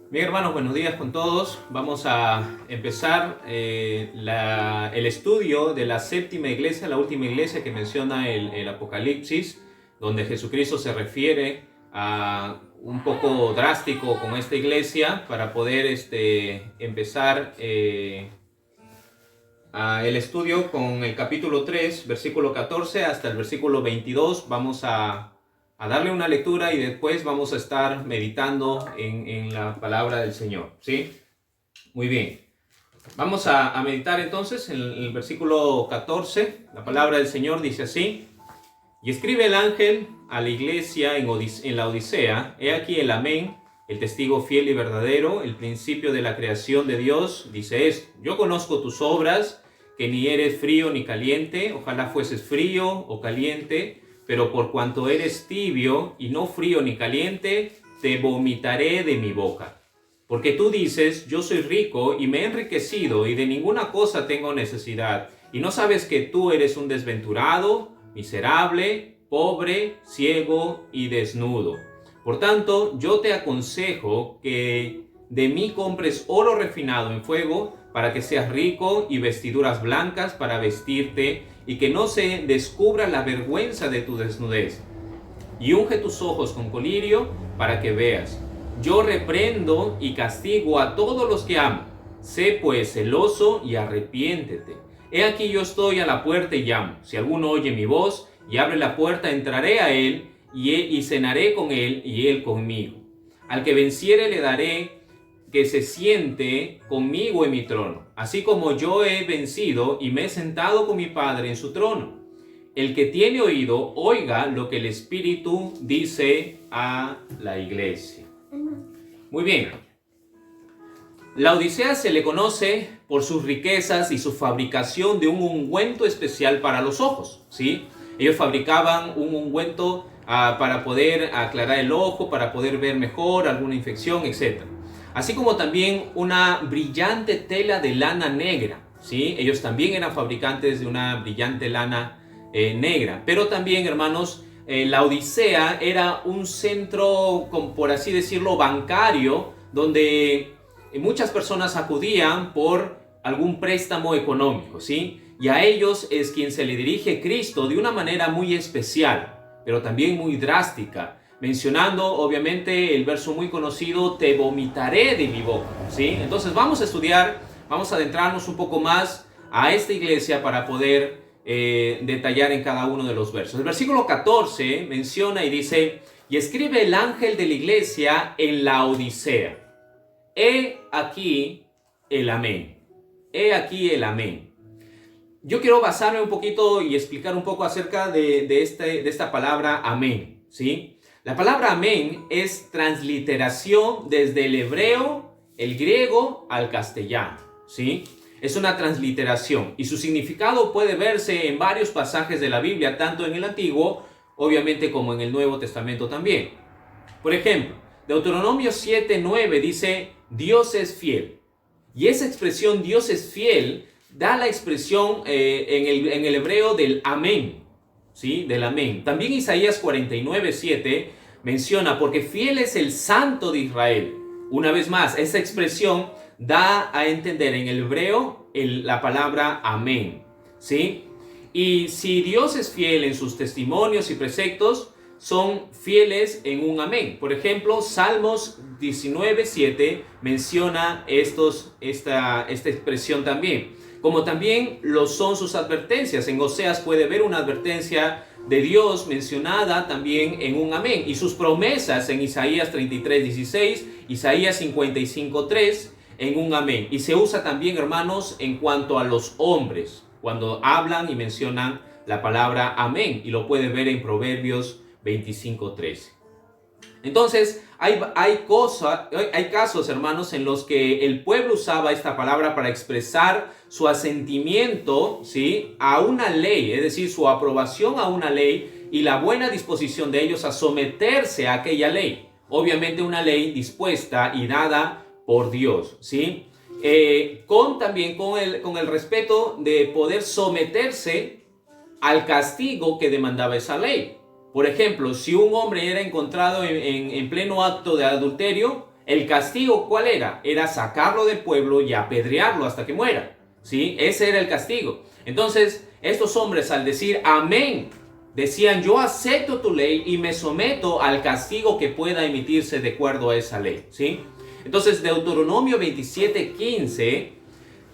Bien, hermanos, buenos días con todos. Vamos a empezar el estudio de la séptima iglesia, la última iglesia que menciona el Apocalipsis, donde Jesucristo se refiere a un poco drástico con esta iglesia para poder empezar el estudio con el capítulo 3, versículo 14 hasta el versículo 22. Vamos a darle una lectura y después vamos a estar meditando en la palabra del Señor, ¿sí? Muy bien. Vamos a meditar entonces en el versículo 14. La palabra del Señor dice así: y escribe el ángel a la iglesia en la Odisea: he aquí el Amén, el testigo fiel y verdadero, el principio de la creación de Dios, dice esto: yo conozco tus obras, que ni eres frío ni caliente. Ojalá fueses frío o caliente, pero por cuanto eres tibio y no frío ni caliente, te vomitaré de mi boca. Porque tú dices: yo soy rico y me he enriquecido y de ninguna cosa tengo necesidad, y no sabes que tú eres un desventurado, miserable, pobre, ciego y desnudo. Por tanto, yo te aconsejo que de mí compres oro refinado en fuego, para que seas rico, y vestiduras blancas para vestirte, y que no se descubra la vergüenza de tu desnudez. Y unge tus ojos con colirio para que veas. Yo reprendo y castigo a todos los que amo. Sé pues celoso y arrepiéntete. He aquí yo estoy a la puerta y llamo. Si alguno oye mi voz y abre la puerta, entraré a él y cenaré con él y él conmigo. Al que venciere le daré que se siente conmigo en mi trono, así como yo he vencido y me he sentado con mi Padre en su trono. El que tiene oído, oiga lo que el Espíritu dice a la iglesia. Muy bien. La Odisea se le conoce por sus riquezas y su fabricación de un ungüento especial para los ojos, ¿sí? Ellos fabricaban un ungüento para poder aclarar el ojo, para poder ver mejor alguna infección, etc. Así como también una brillante tela de lana negra, ¿sí? Ellos también eran fabricantes de una brillante lana negra. Pero también, hermanos, la Odisea era un centro, por así decirlo, bancario, donde muchas personas acudían por algún préstamo económico, ¿sí? Y a ellos es quien se le dirige Cristo de una manera muy especial, pero también muy drástica, mencionando obviamente el verso muy conocido: te vomitaré de mi boca, ¿sí? Entonces vamos a estudiar, vamos a adentrarnos un poco más a esta iglesia para poder detallar en cada uno de los versos. El versículo 14 menciona y dice: y escribe el ángel de la iglesia en la Odisea: he aquí el Amén. He aquí el Amén. Yo quiero basarme un poquito y explicar un poco acerca de esta palabra Amén, ¿sí? La palabra Amén es transliteración desde el hebreo, el griego al castellano, ¿sí? Es una transliteración y su significado puede verse en varios pasajes de la Biblia, tanto en el Antiguo, obviamente, como en el Nuevo Testamento también. Por ejemplo, Deuteronomio 7:9 dice: Dios es fiel. Y esa expresión Dios es fiel da la expresión en el hebreo del amén, ¿sí? Del amén. También Isaías 49:7 menciona: porque fiel es el Santo de Israel. Una vez más, esa expresión da a entender en el hebreo la palabra amén, ¿sí? Y si Dios es fiel en sus testimonios y preceptos, son fieles en un amén. Por ejemplo, Salmos 19:7 menciona esta expresión también. Como también lo son sus advertencias. En Oseas puede ver una advertencia de Dios mencionada también en un amén. Y sus promesas en Isaías 33:16, Isaías 55:3 en un amén. Y se usa también, hermanos, en cuanto a los hombres, cuando hablan y mencionan la palabra amén. Y lo puede ver en Proverbios 25:13. Entonces, hay casos, hermanos, en los que el pueblo usaba esta palabra para expresar su asentimiento, ¿sí?, a una ley, es decir, su aprobación a una ley y la buena disposición de ellos a someterse a aquella ley. Obviamente una ley dispuesta y dada por Dios, ¿sí? También con el respeto de poder someterse al castigo que demandaba esa ley. Por ejemplo, si un hombre era encontrado en pleno acto de adulterio, El castigo, ¿cuál era? Era sacarlo del pueblo y apedrearlo hasta que muera, ¿sí? Ese era el castigo. Entonces, estos hombres al decir amén, decían, yo acepto tu ley y me someto al castigo que pueda emitirse de acuerdo a esa ley, ¿sí? Entonces, Deuteronomio 27:15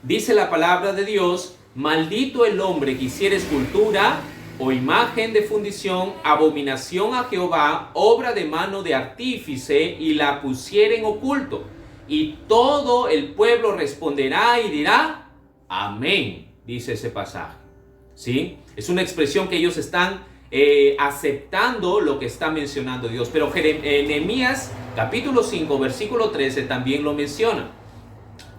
dice la palabra de Dios, maldito el hombre que hiciere escultura o imagen de fundición, abominación a Jehová, obra de mano de artífice, y la pusiere en oculto. Y todo el pueblo responderá y dirá, amén, dice ese pasaje. ¿Sí? Es una expresión que ellos están aceptando lo que está mencionando Dios. Pero Nehemías capítulo 5, versículo 13 también lo menciona.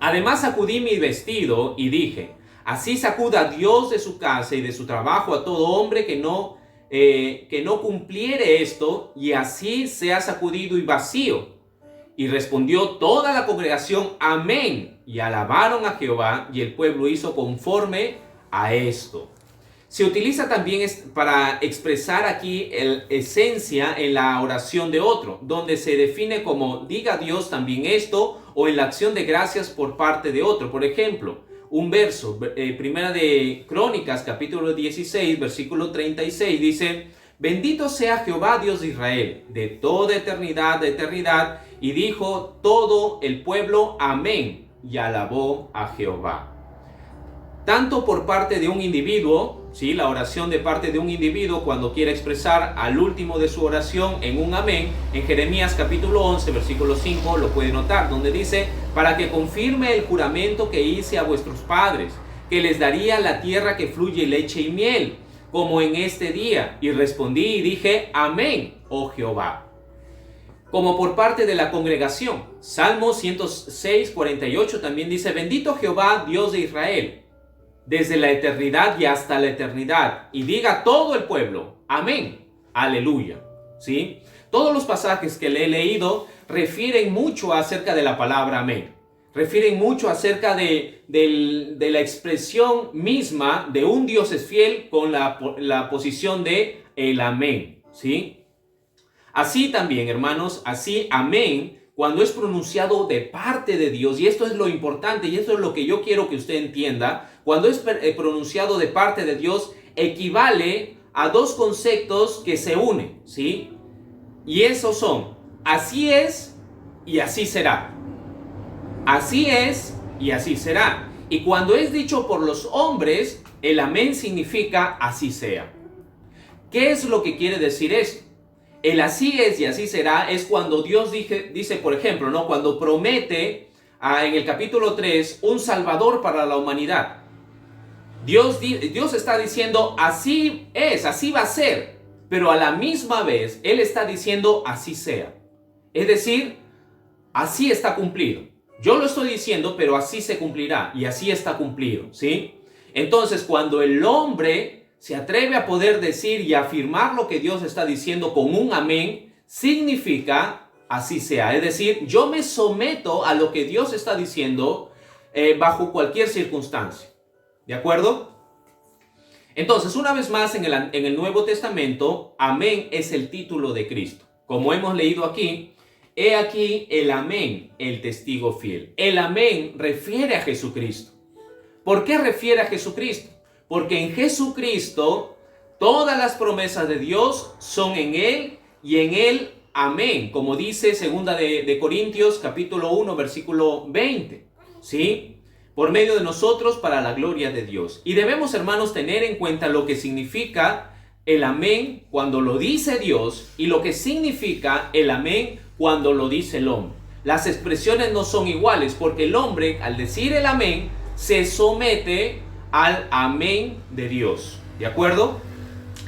Además sacudí mi vestido y dije, así sacuda Dios de su casa y de su trabajo a todo hombre que no cumpliere esto, y así sea sacudido y vacío. Y respondió toda la congregación, amén, y alabaron a Jehová, y el pueblo hizo conforme a esto. Se utiliza también para expresar aquí esencia en la oración de otro, donde se define como diga Dios también esto, o en la acción de gracias por parte de otro. Por ejemplo, un verso, primera de Crónicas, capítulo 16, versículo 36, dice, bendito sea Jehová Dios de Israel, de toda eternidad de eternidad, y dijo todo el pueblo, amén, y alabó a Jehová. Tanto por parte de un individuo, ¿sí? La oración de parte de un individuo cuando quiere expresar al último de su oración en un amén, en Jeremías capítulo 11, versículo 5, lo puede notar, donde dice, para que confirme el juramento que hice a vuestros padres, que les daría la tierra que fluye leche y miel, como en este día. Y respondí y dije, amén, oh Jehová. Como por parte de la congregación, Salmo 106, 48 también dice, bendito Jehová, Dios de Israel, desde la eternidad y hasta la eternidad, y diga todo el pueblo, amén, aleluya, ¿sí? Todos los pasajes que le he leído refieren mucho acerca de la palabra amén, refieren mucho acerca de la expresión misma de un Dios es fiel con la posición de el amén, ¿sí? Así también, hermanos, así amén, cuando es pronunciado de parte de Dios, y esto es lo importante, y esto es lo que yo quiero que usted entienda, cuando es pronunciado de parte de Dios, equivale a dos conceptos que se unen, ¿sí? Y esos son, así es y así será. Así es y así será. Y cuando es dicho por los hombres, el amén significa así sea. ¿Qué es lo que quiere decir esto? El así es y así será es cuando Dios dice, por ejemplo, ¿no? Cuando promete en el capítulo 3 un salvador para la humanidad. Dios está diciendo así es, así va a ser, pero a la misma vez Él está diciendo así sea. Es decir, así está cumplido. Yo lo estoy diciendo, pero así se cumplirá y así está cumplido, ¿sí? Entonces, cuando el hombre se atreve a poder decir y afirmar lo que Dios está diciendo con un amén, significa así sea. Es decir, yo me someto a lo que Dios está diciendo bajo cualquier circunstancia. ¿De acuerdo? Entonces, una vez más en el Nuevo Testamento, amén es el título de Cristo. Como hemos leído aquí, he aquí el amén, el testigo fiel. El amén refiere a Jesucristo. ¿Por qué refiere a Jesucristo? Porque en Jesucristo todas las promesas de Dios son en Él y en Él amén. Como dice segunda de Corintios capítulo 1 versículo 20. ¿Sí? Por medio de nosotros para la gloria de Dios. Y debemos, hermanos, tener en cuenta lo que significa el amén cuando lo dice Dios y lo que significa el amén cuando lo dice el hombre. Las expresiones no son iguales porque el hombre, al decir el amén, se somete al amén de Dios. ¿De acuerdo?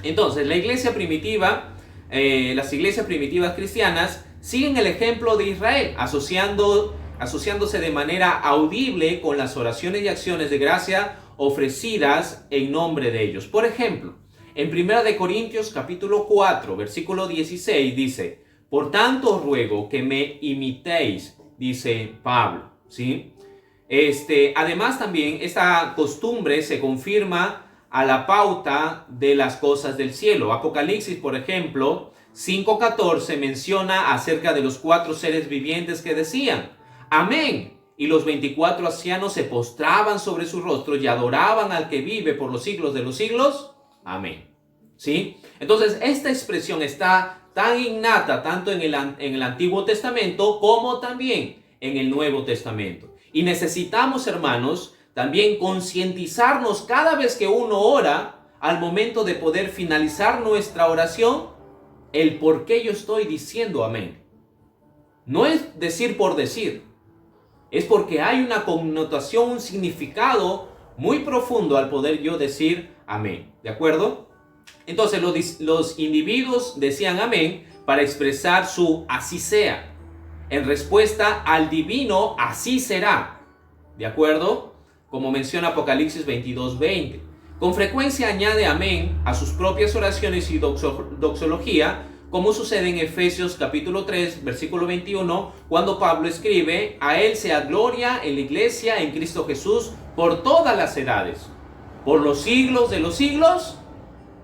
Entonces, la iglesia primitiva, las iglesias primitivas cristianas siguen el ejemplo de Israel, asociándose de manera audible con las oraciones y acciones de gracia ofrecidas en nombre de ellos. Por ejemplo, en 1 Corintios capítulo 4, versículo 16 dice, por tanto os ruego que me imitéis, dice Pablo, ¿sí? Además también esta costumbre se confirma a la pauta de las cosas del cielo. Apocalipsis, por ejemplo, 5:14 menciona acerca de los 4 seres vivientes que decían, amén. Y los 24 ancianos se postraban sobre su rostro y adoraban al que vive por los siglos de los siglos. Amén. ¿Sí? Entonces, esta expresión está tan innata tanto en el Antiguo Testamento como también en el Nuevo Testamento. Y necesitamos, hermanos, también concientizarnos cada vez que uno ora, al momento de poder finalizar nuestra oración, el por qué yo estoy diciendo amén. No es decir por decir, es porque hay una connotación, un significado muy profundo al poder yo decir amén. ¿De acuerdo? Entonces los individuos decían amén para expresar su así sea, en respuesta al divino así será. ¿De acuerdo? Como menciona Apocalipsis 22:20. Con frecuencia añade amén a sus propias oraciones y doxología, como sucede en Efesios capítulo 3, versículo 21, cuando Pablo escribe, a él sea gloria en la iglesia, en Cristo Jesús, por todas las edades, por los siglos de los siglos.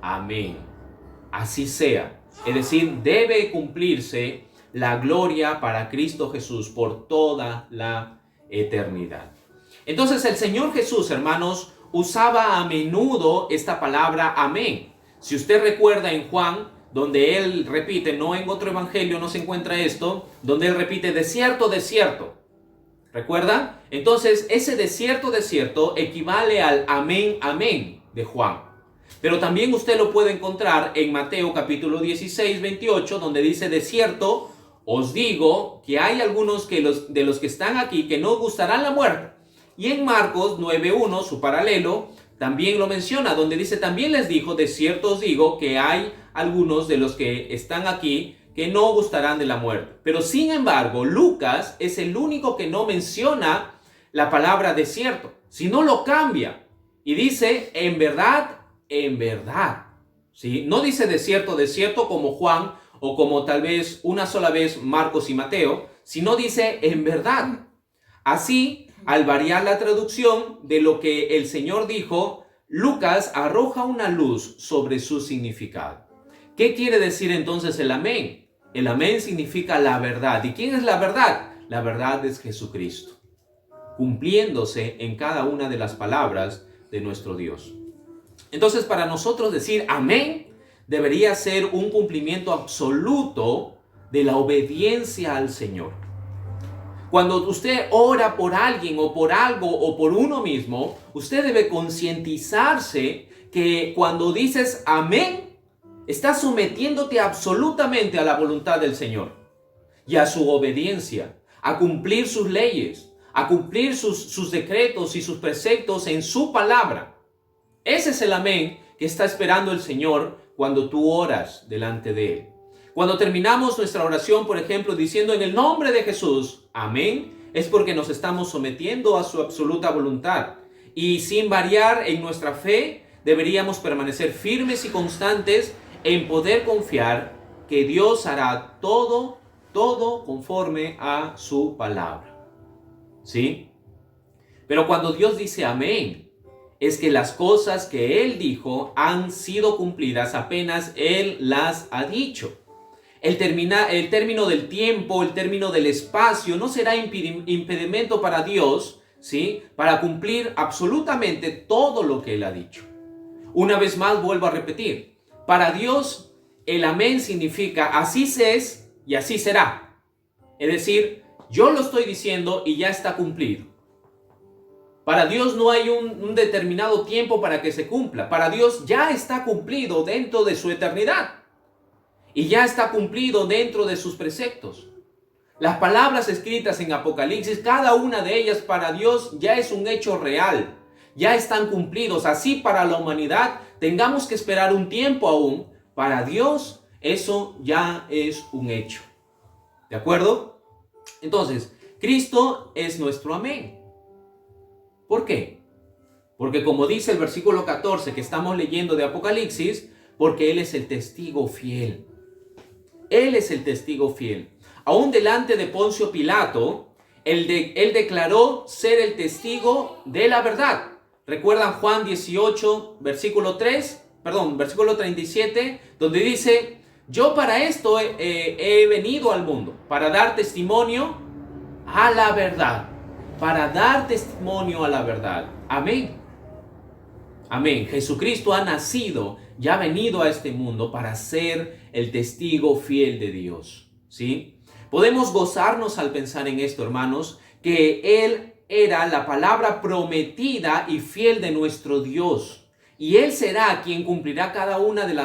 Amén. Así sea. Es decir, debe cumplirse la gloria para Cristo Jesús por toda la eternidad. Entonces el Señor Jesús, hermanos, usaba a menudo esta palabra amén. Si usted recuerda en Juan, donde él repite, no en otro evangelio no se encuentra esto, donde él repite de cierto, ¿recuerda? Entonces ese de cierto equivale al amén, amén de Juan. Pero también usted lo puede encontrar en Mateo capítulo 16, 28, donde dice, de cierto os digo que hay algunos de los que están aquí que no gustarán la muerte. Y en Marcos 9:1, su paralelo, también lo menciona, donde dice, también les dijo, de cierto os digo que hay algunos de los que están aquí que no gustarán de la muerte. Pero sin embargo, Lucas es el único que no menciona la palabra desierto, sino lo cambia y dice, en verdad, ¿sí? No dice desierto como Juan o como tal vez una sola vez Marcos y Mateo, sino dice en verdad. Así, al variar la traducción de lo que el Señor dijo, Lucas arroja una luz sobre su significado. ¿Qué quiere decir entonces el amén? El amén significa la verdad. ¿Y quién es la verdad? La verdad es Jesucristo, cumpliéndose en cada una de las palabras de nuestro Dios. Entonces, para nosotros decir amén debería ser un cumplimiento absoluto de la obediencia al Señor. Cuando usted ora por alguien o por algo o por uno mismo, usted debe concientizarse que cuando dices amén, estás sometiéndote absolutamente a la voluntad del Señor y a su obediencia, a cumplir sus leyes, a cumplir sus decretos y sus preceptos en su palabra. Ese es el amén que está esperando el Señor cuando tú oras delante de Él. Cuando terminamos nuestra oración, por ejemplo, diciendo en el nombre de Jesús, amén, es porque nos estamos sometiendo a su absoluta voluntad. Y sin variar en nuestra fe, deberíamos permanecer firmes y constantes en poder confiar que Dios hará todo conforme a su palabra. ¿Sí? Pero cuando Dios dice amén, es que las cosas que Él dijo han sido cumplidas apenas Él las ha dicho. El término del tiempo, el término del espacio no será impedimento para Dios, ¿sí? Para cumplir absolutamente todo lo que Él ha dicho. Una vez más vuelvo a repetir, para Dios el amén significa así es y así será. Es decir, yo lo estoy diciendo y ya está cumplido. Para Dios no hay un determinado tiempo para que se cumpla. Para Dios ya está cumplido dentro de su eternidad. Y ya está cumplido dentro de sus preceptos. Las palabras escritas en Apocalipsis, cada una de ellas para Dios ya es un hecho real. Ya están cumplidos. Así para la humanidad tengamos que esperar un tiempo aún. Para Dios eso ya es un hecho. ¿De acuerdo? Entonces, Cristo es nuestro amén. ¿Por qué? Porque como dice el versículo 14 que estamos leyendo de Apocalipsis, porque Él es el testigo fiel. Él es el testigo fiel. Aún delante de Poncio Pilato, él declaró ser el testigo de la verdad. ¿Recuerdan Juan 18, versículo 37, donde dice, Yo para esto he venido al mundo, para dar testimonio a la verdad, para dar testimonio a la verdad. Amén. Amén. Jesucristo ha nacido y ha venido a este mundo para ser el testigo fiel de Dios. ¿Sí? Podemos gozarnos al pensar en esto, hermanos, que Él era la palabra prometida y fiel de nuestro Dios. Y Él será quien cumplirá cada una de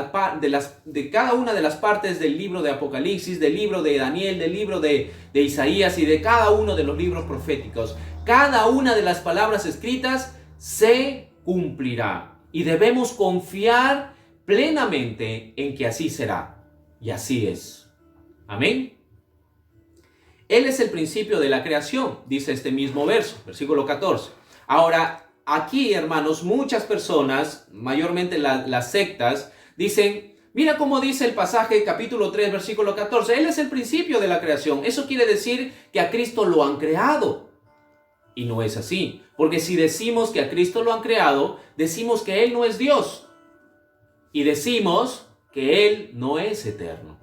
cada una de las partes del libro de Apocalipsis, del libro de Daniel, del libro de Isaías y de cada uno de los libros proféticos. Cada una de las palabras escritas se cumplirá. Y debemos confiar plenamente en que así será. Y así es. Amén. Él es el principio de la creación, dice este mismo verso, versículo 14. Ahora, aquí, hermanos, muchas personas, mayormente las sectas, dicen, mira cómo dice el pasaje capítulo 3, versículo 14. Él es el principio de la creación. Eso quiere decir que a Cristo lo han creado. Y no es así. Porque si decimos que a Cristo lo han creado, decimos que Él no es Dios. Y decimos que Él no es eterno.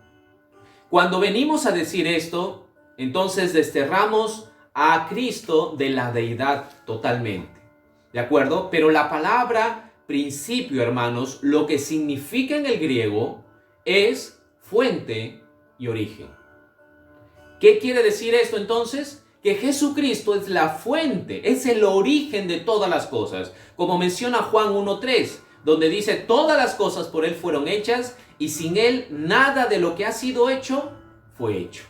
Cuando venimos a decir esto, entonces desterramos a Cristo de la deidad totalmente. ¿De acuerdo? Pero la palabra principio, hermanos, lo que significa en el griego es fuente y origen. ¿Qué quiere decir esto entonces? Que Jesucristo es la fuente, es el origen de todas las cosas. Como menciona Juan 1:3, donde dice, todas las cosas por Él fueron hechas y sin Él nada de lo que ha sido hecho fue hecho.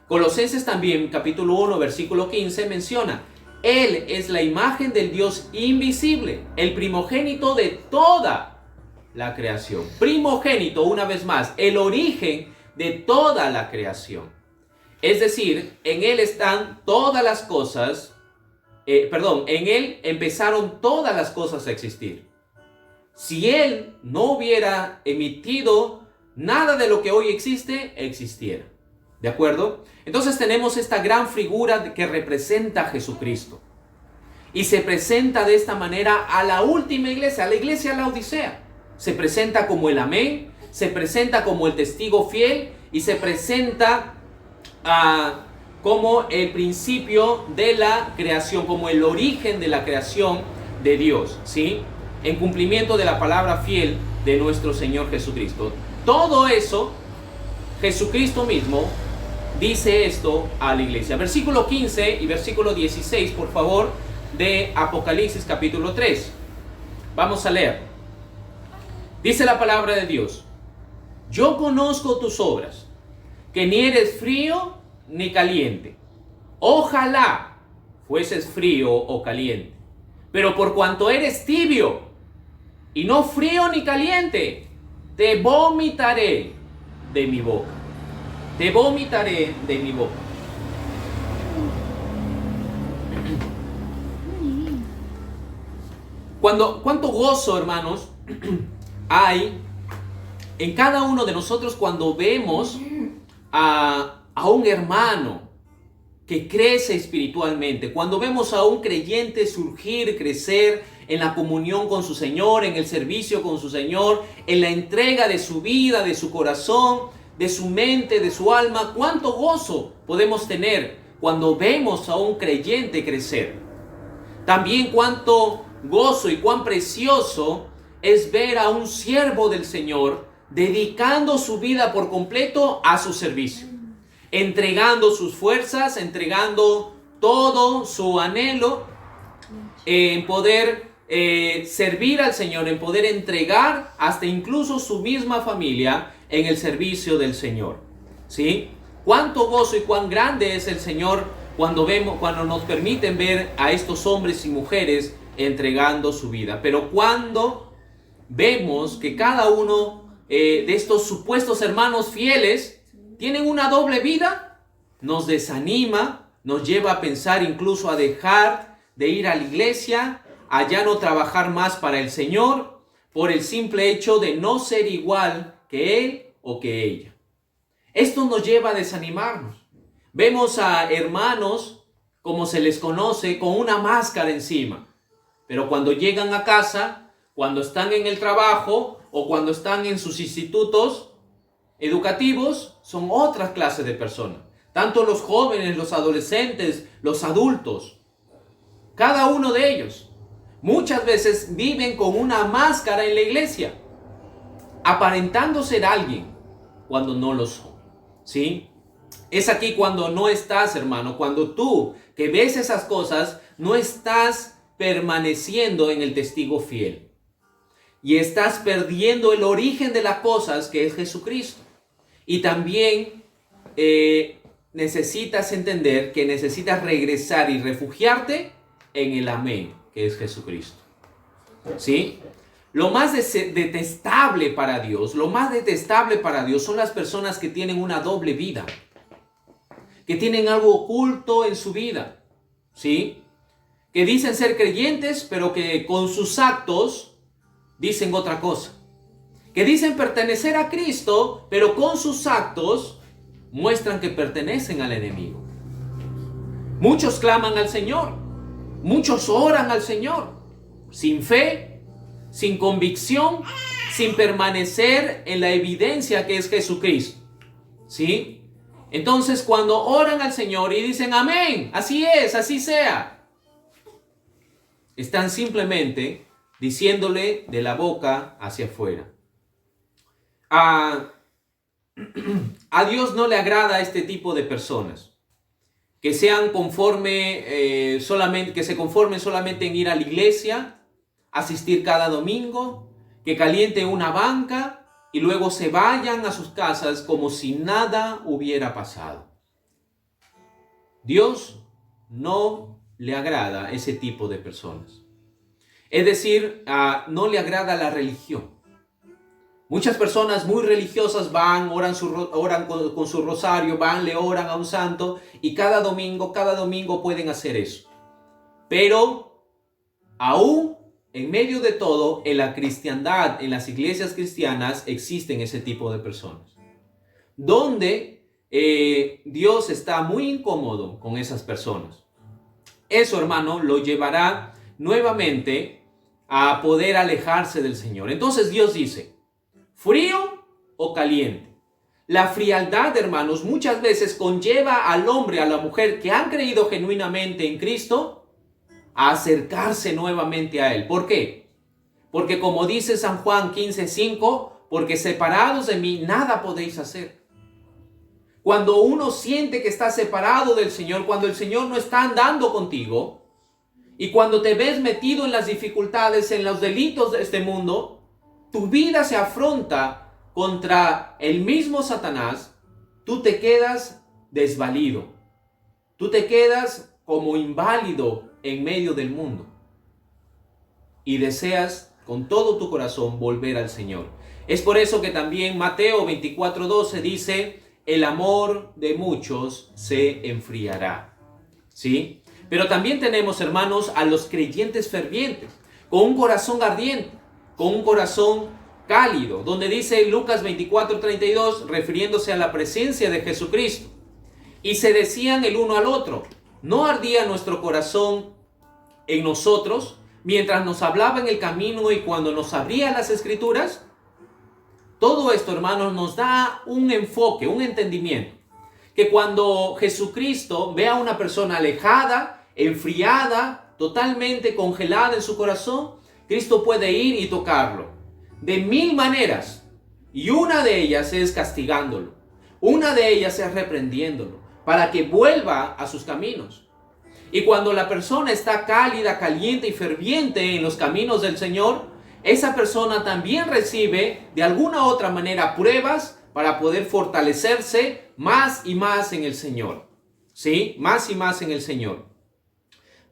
Colosenses también, capítulo 1, versículo 15, menciona, Él es la imagen del Dios invisible, el primogénito de toda la creación. Primogénito, una vez más, el origen de toda la creación. Es decir, en Él están todas las cosas, en Él empezaron todas las cosas a existir. Si Él no hubiera emitido nada de lo que hoy existe, existiera. ¿De acuerdo? Entonces tenemos esta gran figura que representa a Jesucristo. Y se presenta de esta manera a la última iglesia, a la iglesia Laodicea. Se presenta como el Amén, se presenta como el testigo fiel y se presenta como el principio de la creación, como el origen de la creación de Dios, ¿sí? En cumplimiento de la palabra fiel de nuestro Señor Jesucristo. Todo eso, Jesucristo mismo dice esto a la iglesia. Versículo 15 y versículo 16, por favor, de Apocalipsis capítulo 3. Vamos a leer. Dice la palabra de Dios: yo conozco tus obras, que ni eres frío ni caliente. Ojalá fueses frío o caliente. Pero por cuanto eres tibio y no frío ni caliente, te vomitaré de mi boca. Te vomitaré de mi boca. ¿Cuánto gozo, hermanos, hay en cada uno de nosotros cuando vemos a un hermano que crece espiritualmente, cuando vemos a un creyente surgir, crecer en la comunión con su Señor, en el servicio con su Señor, en la entrega de su vida, de su corazón, de su mente, de su alma? ¿Cuánto gozo podemos tener cuando vemos a un creyente crecer? También cuánto gozo y cuán precioso es ver a un siervo del Señor dedicando su vida por completo a su servicio, entregando sus fuerzas, entregando todo su anhelo en poder servir al Señor, en poder entregar hasta incluso su misma familia en el servicio del Señor. ¿Sí? Cuánto gozo y cuán grande es el Señor cuando nos permiten ver a estos hombres y mujeres entregando su vida. Pero cuando vemos que cada uno de estos supuestos hermanos fieles tienen una doble vida, nos desanima, nos lleva a pensar, incluso a dejar de ir a la iglesia, a ya no trabajar más para el Señor, por el simple hecho de no ser igual que Él o que ella. Esto nos lleva a desanimarnos. Vemos a hermanos, como se les conoce, con una máscara encima. Pero cuando llegan a casa, cuando están en el trabajo o cuando están en sus institutos, educativos son otra clase de personas. Tanto los jóvenes, los adolescentes, los adultos. Cada uno de ellos. Muchas veces viven con una máscara en la iglesia, aparentando ser alguien cuando no lo son. ¿Sí? Es aquí cuando no estás, hermano, cuando tú que ves esas cosas, no estás permaneciendo en el testigo fiel. Y estás perdiendo el origen de las cosas, que es Jesucristo. Y también necesitas entender que necesitas regresar y refugiarte en el amén, que es Jesucristo. ¿Sí? Lo más detestable para Dios, son las personas que tienen una doble vida, que tienen algo oculto en su vida, ¿sí? Que dicen ser creyentes, pero que con sus actos dicen otra cosa. Que dicen pertenecer a Cristo, pero con sus actos muestran que pertenecen al enemigo. Muchos claman al Señor, muchos oran al Señor, sin fe, sin convicción, sin permanecer en la evidencia que es Jesucristo. ¿Sí? Entonces, cuando oran al Señor y dicen amén, así es, así sea, están simplemente diciéndole de la boca hacia afuera. A Dios no le agrada este tipo de personas que sean que se conformen solamente en ir a la iglesia, asistir cada domingo, que calienten una banca y luego se vayan a sus casas como si nada hubiera pasado. Dios no le agrada ese tipo de personas. Es decir, no le agrada la religión. Muchas personas muy religiosas van, oran con su rosario, van, le oran a un santo y cada domingo pueden hacer eso. Pero aún en medio de todo, en la cristiandad, en las iglesias cristianas, existen ese tipo de personas. Donde Dios está muy incómodo con esas personas. Eso, hermano, lo llevará nuevamente a poder alejarse del Señor. Entonces Dios dice, ¿frío o caliente? La frialdad, hermanos, muchas veces conlleva al hombre, a la mujer que han creído genuinamente en Cristo, a acercarse nuevamente a Él. ¿Por qué? Porque como dice San Juan 15:5, porque separados de mí nada podéis hacer. Cuando uno siente que está separado del Señor, cuando el Señor no está andando contigo, y cuando te ves metido en las dificultades, en los delitos de este mundo, tu vida se afronta contra el mismo Satanás, tú te quedas desvalido. Tú te quedas como inválido en medio del mundo. Y deseas con todo tu corazón volver al Señor. Es por eso que también Mateo 24:12 dice, el amor de muchos se enfriará. ¿Sí? Pero también tenemos, hermanos, a los creyentes fervientes, con un corazón ardiente, con un corazón cálido, donde dice Lucas 24:32, refiriéndose a la presencia de Jesucristo, y se decían el uno al otro, ¿no ardía nuestro corazón en nosotros mientras nos hablaba en el camino y cuando nos abría las Escrituras? Todo esto, hermanos, nos da un enfoque, un entendimiento, que cuando Jesucristo ve a una persona alejada, enfriada, totalmente congelada en su corazón, Cristo puede ir y tocarlo de 1000 maneras, y una de ellas es castigándolo, una de ellas es reprendiéndolo, para que vuelva a sus caminos. Y cuando la persona está cálida, caliente y ferviente en los caminos del Señor, esa persona también recibe de alguna u otra manera pruebas para poder fortalecerse más y más en el Señor. ¿Sí? Más y más en el Señor.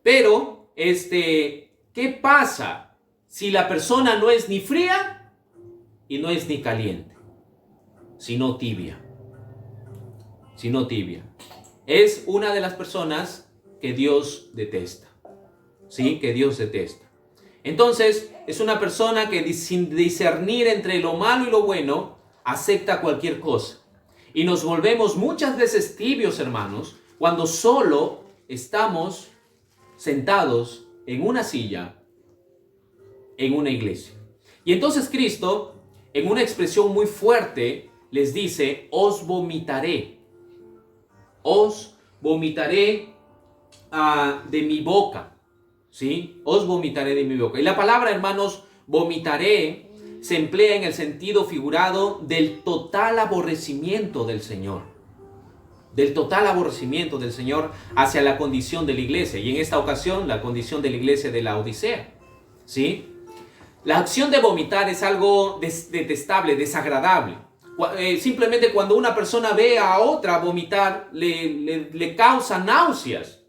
Pero, ¿qué pasa si la persona no es ni fría y no es ni caliente, sino tibia? Sino tibia. Es una de las personas que Dios detesta. ¿Sí? Que Dios detesta. Entonces, es una persona que sin discernir entre lo malo y lo bueno, acepta cualquier cosa. Y nos volvemos muchas veces tibios, hermanos, cuando solo estamos sentados en una silla, en una iglesia. Y entonces Cristo, en una expresión muy fuerte, les dice, os vomitaré de mi boca, ¿sí? Os vomitaré de mi boca. Y la palabra, hermanos, vomitaré, se emplea en el sentido figurado del total aborrecimiento del Señor. Del total aborrecimiento del Señor hacia la condición de la iglesia. Y en esta ocasión, la condición de la iglesia de la Odisea, ¿sí? La acción de vomitar es algo detestable, desagradable. Simplemente cuando una persona ve a otra vomitar, le causa náuseas.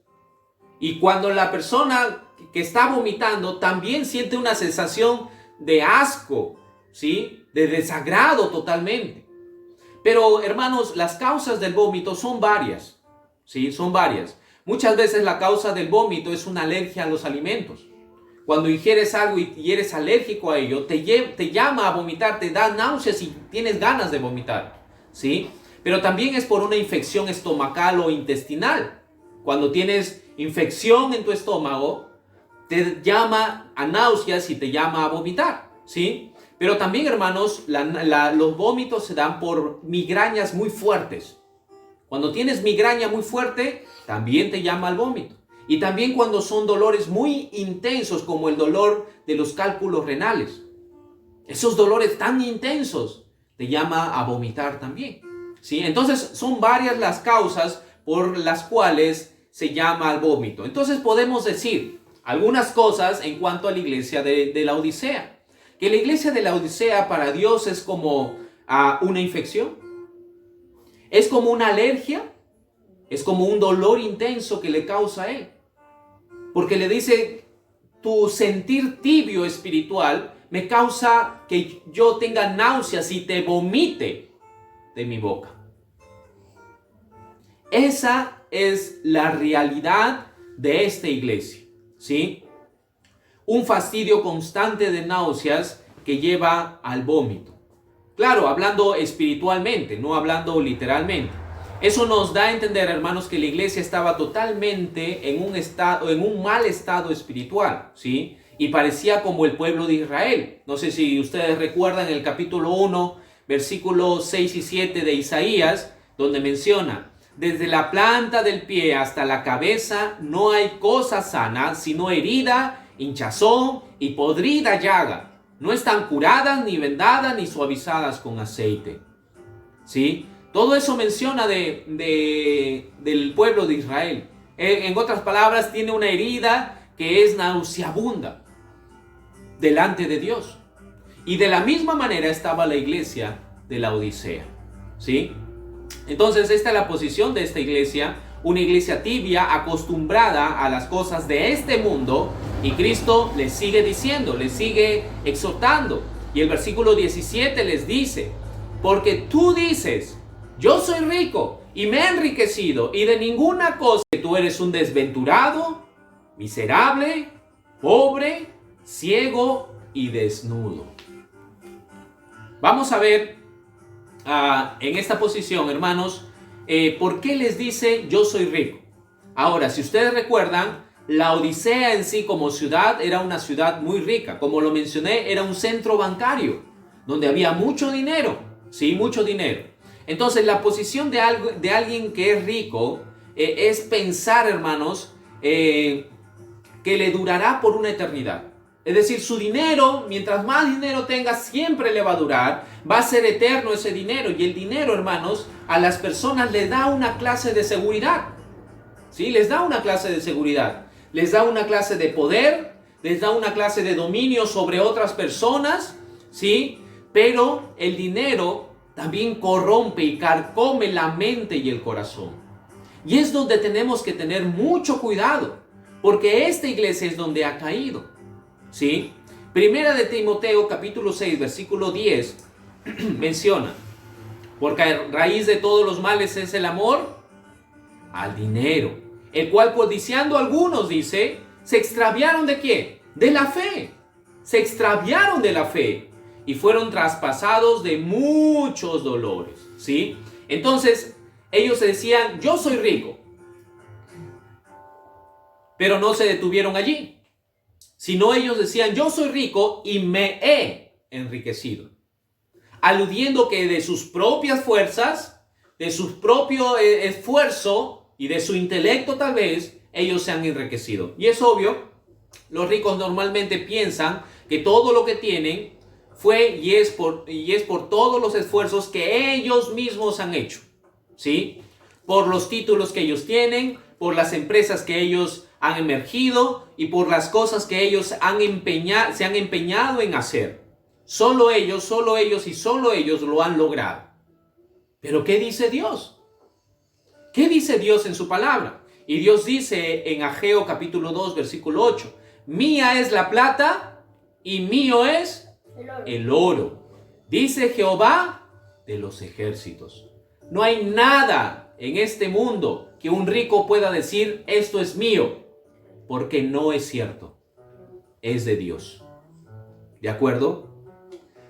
Y cuando la persona que está vomitando también siente una sensación de asco, ¿sí? De desagrado totalmente. Pero, hermanos, las causas del vómito son varias, ¿sí? Son varias. Muchas veces la causa del vómito es una alergia a los alimentos. Cuando ingieres algo y eres alérgico a ello, te llama a vomitar, te da náuseas y tienes ganas de vomitar, ¿sí? Pero también es por una infección estomacal o intestinal. Cuando tienes infección en tu estómago, te llama a náuseas y te llama a vomitar, ¿sí? Pero también, hermanos, los vómitos se dan por migrañas muy fuertes. Cuando tienes migraña muy fuerte, también te llama al vómito. Y también cuando son dolores muy intensos, como el dolor de los cálculos renales. Esos dolores tan intensos te llama a vomitar también, ¿sí? Entonces, son varias las causas por las cuales se llama al vómito. Entonces, podemos decir algunas cosas en cuanto a la iglesia de la Odisea. Que la iglesia de la Odisea para Dios es como una infección. Es como una alergia. Es como un dolor intenso que le causa a él. Porque le dice, tu sentir tibio espiritual me causa que yo tenga náuseas y te vomite de mi boca. Esa es la realidad de esta iglesia, ¿sí? Un fastidio constante de náuseas que lleva al vómito. Claro, hablando espiritualmente, no hablando literalmente. Eso nos da a entender, hermanos, que la iglesia estaba totalmente en un mal estado espiritual, ¿sí? Y parecía como el pueblo de Israel. No sé si ustedes recuerdan el capítulo 1, versículos 6 y 7 de Isaías, donde menciona, desde la planta del pie hasta la cabeza no hay cosa sana, sino herida, hinchazón y podrida llaga. No están curadas, ni vendadas, ni suavizadas con aceite, ¿sí? Todo eso menciona del pueblo de Israel. En otras palabras, tiene una herida que es nauseabunda delante de Dios. Y de la misma manera estaba la iglesia de la Odisea, ¿sí? Entonces, esta es la posición de esta iglesia, una iglesia tibia, acostumbrada a las cosas de este mundo, y Cristo les sigue diciendo, les sigue exhortando. Y el versículo 17 les dice, porque tú dices, yo soy rico y me he enriquecido y de ninguna cosa, que tú eres un desventurado, miserable, pobre, ciego y desnudo. Vamos a ver en esta posición, hermanos, ¿por qué les dice yo soy rico? Ahora, si ustedes recuerdan, la Odisea en sí como ciudad era una ciudad muy rica. Como lo mencioné, era un centro bancario donde había mucho dinero, sí, mucho dinero. Entonces, la posición de alguien que es rico es pensar, hermanos, que le durará por una eternidad. Es decir, su dinero, mientras más dinero tenga, siempre le va a durar. Va a ser eterno ese dinero. Y el dinero, hermanos, a las personas les da una clase de seguridad. ¿Sí? Les da una clase de seguridad. Les da una clase de poder. Les da una clase de dominio sobre otras personas. ¿Sí? Pero el dinero también corrompe y carcome la mente y el corazón. Y es donde tenemos que tener mucho cuidado. Porque esta iglesia es donde ha caído. ¿Sí? Primera de Timoteo capítulo 6 versículo 10 menciona, porque a raíz de todos los males es el amor al dinero, el cual codiciando algunos, dice, se extraviaron ¿de qué? De la fe. Se extraviaron de la fe y fueron traspasados de muchos dolores, ¿sí? Entonces ellos decían, yo soy rico, pero no se detuvieron allí. Sino ellos decían, yo soy rico y me he enriquecido. aludiendo que de sus propias fuerzas, de su propio esfuerzo y de su intelecto tal vez, ellos se han enriquecido. Y es obvio, los ricos normalmente piensan que todo lo que tienen fue y es por todos los esfuerzos que ellos mismos han hecho, ¿sí? Por los títulos que ellos tienen, por las empresas que ellos han emergido y por las cosas que ellos se han empeñado en hacer. Solo ellos y solo ellos lo han logrado. Pero ¿qué dice Dios? ¿Qué dice Dios en su palabra? Y Dios dice en Ageo capítulo 2, versículo 8, mía es la plata y mío es el oro. Dice Jehová de los ejércitos. No hay nada en este mundo que un rico pueda decir, esto es mío, porque no es cierto. Es de Dios. ¿De acuerdo?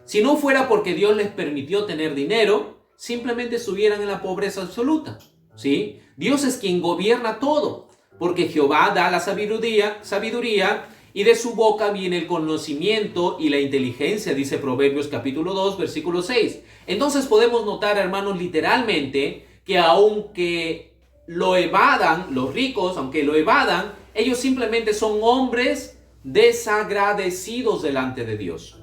Si no fuera porque Dios les permitió tener dinero, simplemente estuvieran en la pobreza absoluta, ¿sí? Dios es quien gobierna todo, porque Jehová da la sabiduría y de su boca viene el conocimiento y la inteligencia, dice Proverbios capítulo 2, versículo 6. Entonces podemos notar, hermanos, literalmente, que aunque lo evadan, los ricos, aunque lo evadan, ellos simplemente son hombres desagradecidos delante de Dios.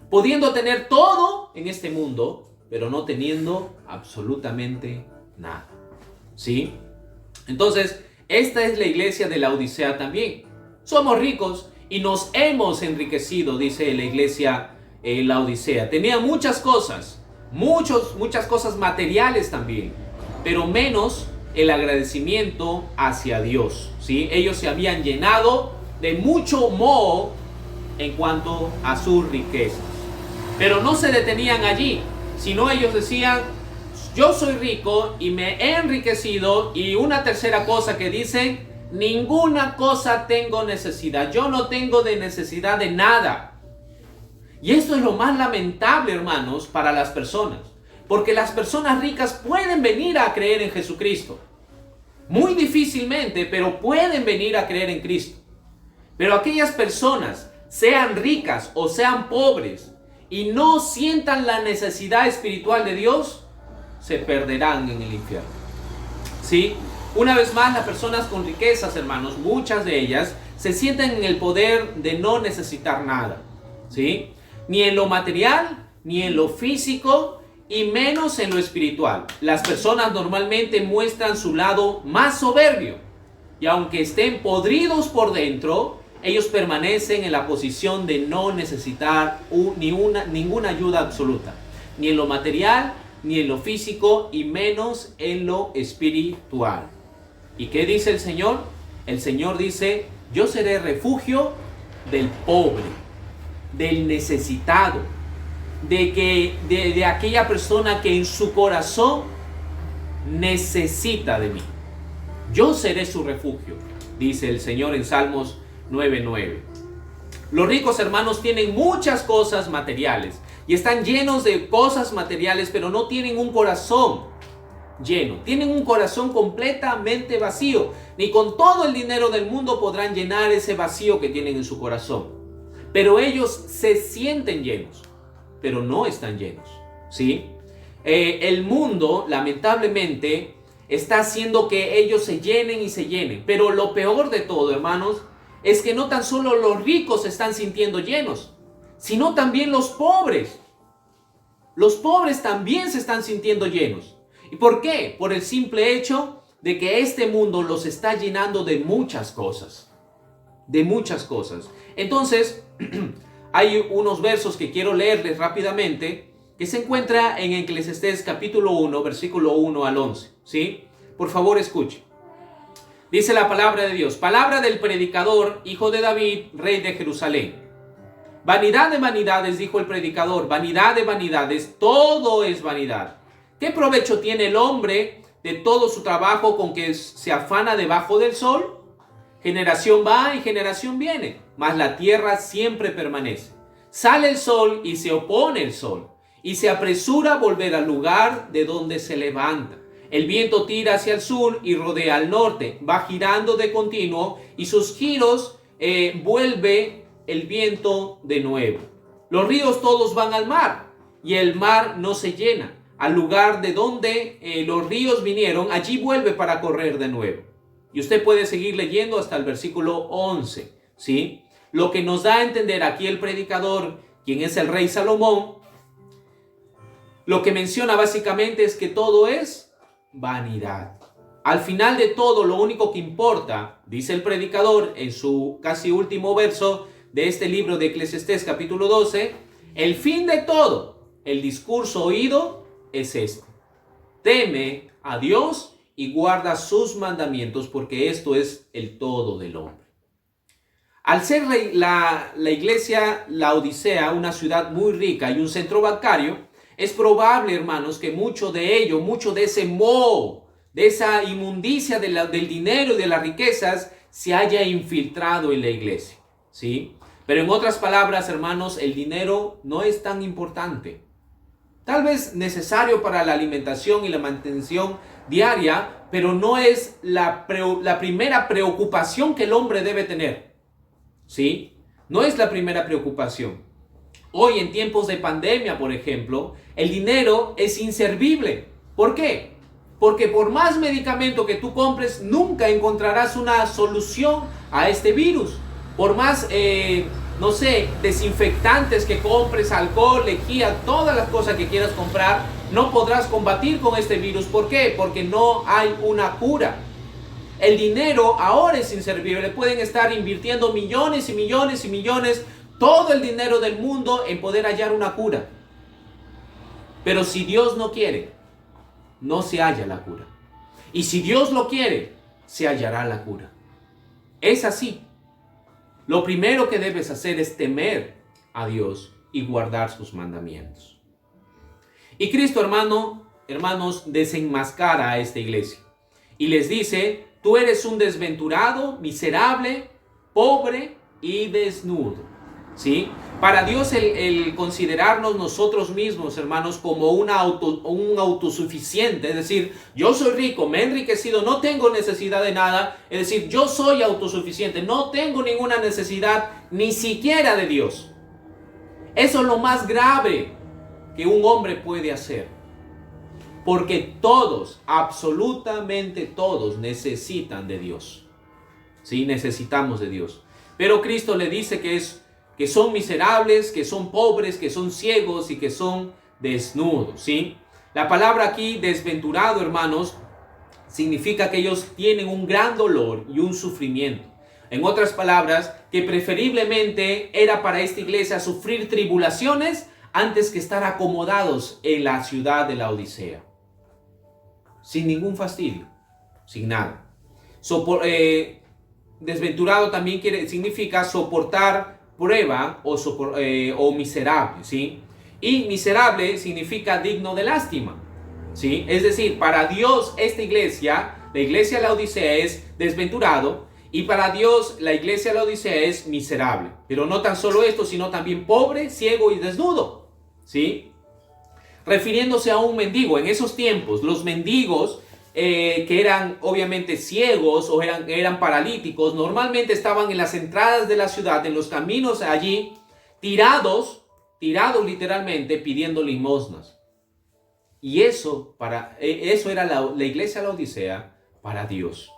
Pudiendo tener todo en este mundo, pero no teniendo absolutamente nada. ¿Sí? Entonces, esta es la iglesia de la Odisea también. Somos ricos y nos hemos enriquecido, dice la iglesia la Odisea. Tenía muchas cosas, muchas cosas materiales también, pero menos el agradecimiento hacia Dios. ¿Sí? Ellos se habían llenado de mucho moho en cuanto a sus riquezas. Pero no se detenían allí, sino ellos decían, yo soy rico y me he enriquecido, y una tercera cosa que dicen, ninguna cosa tengo necesidad, yo no tengo de necesidad de nada. Y esto es lo más lamentable, hermanos, para las personas, porque las personas ricas pueden venir a creer en Jesucristo, muy difícilmente, pero pueden venir a creer en Cristo. Pero aquellas personas, sean ricas o sean pobres, y no sientan la necesidad espiritual de Dios, se perderán en el infierno. ¿Sí? Una vez más, las personas con riquezas, hermanos, muchas de ellas se sienten en el poder de no necesitar nada. ¿Sí? Ni en lo material, ni en lo físico, y menos en lo espiritual. Las personas normalmente muestran su lado más soberbio, y aunque estén podridos por dentro, ellos permanecen en la posición de no necesitar ninguna ayuda absoluta, ni en lo material, ni en lo físico, y menos en lo espiritual. ¿Y qué dice el Señor? El Señor dice, yo seré refugio del pobre, del necesitado, de aquella persona que en su corazón necesita de mí. Yo seré su refugio, dice el Señor en Salmos 9:9. Los ricos, hermanos, tienen muchas cosas materiales y están llenos de cosas materiales, pero no tienen un corazón lleno. Tienen un corazón completamente vacío. Ni con todo el dinero del mundo podrán llenar ese vacío que tienen en su corazón. Pero ellos se sienten llenos, pero no están llenos. ¿Sí? El mundo, lamentablemente, está haciendo que ellos se llenen y se llenen. Pero lo peor de todo, hermanos, es que no tan solo los ricos se están sintiendo llenos, sino también los pobres. Los pobres también se están sintiendo llenos. ¿Y por qué? Por el simple hecho de que este mundo los está llenando de muchas cosas. De muchas cosas. Entonces, hay unos versos que quiero leerles rápidamente, que se encuentra en Eclesiastés capítulo 1, versículo 1 al 11. ¿Sí? Por favor, escuche. Dice la palabra de Dios, palabra del predicador, hijo de David, rey de Jerusalén. Vanidad de vanidades, dijo el predicador, vanidad de vanidades, todo es vanidad. ¿Qué provecho tiene el hombre de todo su trabajo con que se afana debajo del sol? Generación va y generación viene, mas la tierra siempre permanece. Sale el sol y se opone el sol, y se apresura a volver al lugar de donde se levanta. El viento tira hacia el sur y rodea al norte, va girando de continuo y sus giros vuelve el viento de nuevo. Los ríos todos van al mar y el mar no se llena. Al lugar de donde los ríos vinieron, allí vuelve para correr de nuevo. Y usted puede seguir leyendo hasta el versículo 11, ¿sí? Lo que nos da a entender aquí el predicador, quien es el rey Salomón, lo que menciona básicamente es que todo es vanidad. Al final de todo, lo único que importa, dice el predicador en su casi último verso de este libro de Eclesiastés capítulo 12, el fin de todo, el discurso oído es este: teme a Dios y guarda sus mandamientos, porque esto es el todo del hombre. Al ser la iglesia Laodicea una ciudad muy rica y un centro bancario, es probable, hermanos, que mucho de ello, mucho de ese moho, de esa inmundicia del dinero y de las riquezas, se haya infiltrado en la iglesia, ¿sí? Pero en otras palabras, hermanos, el dinero no es tan importante. Tal vez necesario para la alimentación y la mantención diaria, pero no es la primera preocupación que el hombre debe tener, ¿sí? No es la primera preocupación. Hoy, en tiempos de pandemia, por ejemplo, el dinero es inservible. ¿Por qué? Porque por más medicamento que tú compres, nunca encontrarás una solución a este virus. Por más, desinfectantes que compres, alcohol, lejía, todas las cosas que quieras comprar, no podrás combatir con este virus. ¿Por qué? Porque no hay una cura. El dinero ahora es inservible. Pueden estar invirtiendo millones y millones y millones, todo el dinero del mundo, en poder hallar una cura. Pero si Dios no quiere, no se halla la cura. Y si Dios lo quiere, se hallará la cura. Es así. Lo primero que debes hacer es temer a Dios y guardar sus mandamientos. Y Cristo, hermanos, desenmascara a esta iglesia y les dice: tú eres un desventurado, miserable, pobre y desnudo. ¿Sí? Para Dios el considerarnos nosotros mismos, hermanos, como un autosuficiente, es decir, yo soy rico, me he enriquecido, no tengo necesidad de nada, es decir, yo soy autosuficiente, no tengo ninguna necesidad ni siquiera de Dios. Eso es lo más grave que un hombre puede hacer, porque todos, absolutamente todos, necesitan de Dios. Sí, necesitamos de Dios. Pero Cristo le dice que son miserables, que son pobres, que son ciegos y que son desnudos, ¿sí? La palabra aquí, desventurado, hermanos, significa que ellos tienen un gran dolor y un sufrimiento. En otras palabras, que preferiblemente era para esta iglesia sufrir tribulaciones antes que estar acomodados en la ciudad de la Odisea. Sin ningún fastidio, sin nada. Desventurado también significa soportar prueba o miserable, ¿sí? Y miserable significa digno de lástima, ¿sí? Es decir, para Dios esta iglesia, la iglesia de la Odisea, es desventurado, y para Dios la iglesia de la Odisea es miserable. Pero no tan solo esto, sino también pobre, ciego y desnudo, ¿sí? Refiriéndose a un mendigo. En esos tiempos, los mendigos que eran obviamente ciegos o eran paralíticos, normalmente estaban en las entradas de la ciudad, en los caminos allí, tirados literalmente, pidiendo limosnas. Y eso era la iglesia de la Odisea para Dios.